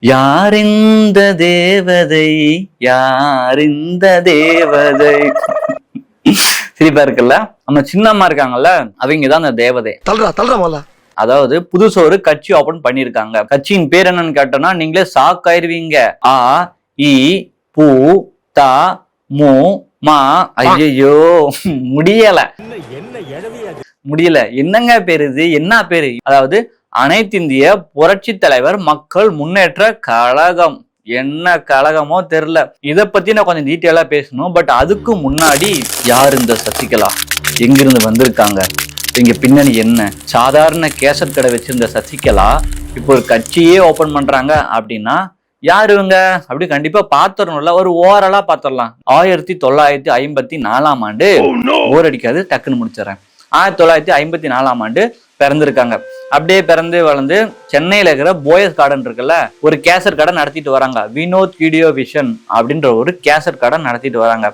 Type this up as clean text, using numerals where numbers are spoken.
யார் இந்த தேவதை, யார் இந்த தேவதை. சிரிப்பா இருக்குல்ல. நம்ம சின்னம்மா இருக்காங்கல்ல, அவங்கதான் அந்த தேவதை. அதாவது புதுசா ஒரு கட்சி ஓபன் பண்ணிருக்காங்க. கட்சியின் பேர் என்னன்னு கேட்டோம்னா நீங்களே ஷாக் ஆயிருவீங்க. ஆ இ பு த மு மா. ஐயோ முடியல. என்னங்க பேரு இது? என்ன பேரு? அதாவது அனைத்திந்திய புரட்சி தலைவர் மக்கள் முன்னேற்ற கழகம். என்ன கழகமோ தெரியல. இத பத்தி நான் கொஞ்சம் டீட்டெயிலா பேசணும். பட் அதுக்கு முன்னாடி யார் இந்த சசிகலா, எங்கிருந்து வந்திருக்காங்க, இங்க பின்னணி என்ன? சாதாரண கேசட் கடை வச்சிருந்த சசிகலா இப்போ ஒரு கட்சியே ஓபன் பண்றாங்க அப்படின்னா யாரு இவங்க அப்படி கண்டிப்பா பாத்துறணும்ல. ஒரு ஓவராலா பாத்திரலாம். 1954 ஆண்டு, போர் அடிக்காது டக்குன்னு முடிச்சிடறேன். 1954 ஆண்டு பிறந்திருக்காங்க. அப்படியே பிறந்து வளர்ந்து சென்னையில இருக்கிற போயஸ் கார்டன் இருக்குல்ல, ஒரு கேசட் கடை நடத்திட்டு வராங்க. வினோத் வீடியோ விஷன் அப்படின்ற ஒரு கேசட் கடை நடத்திட்டு வராங்க.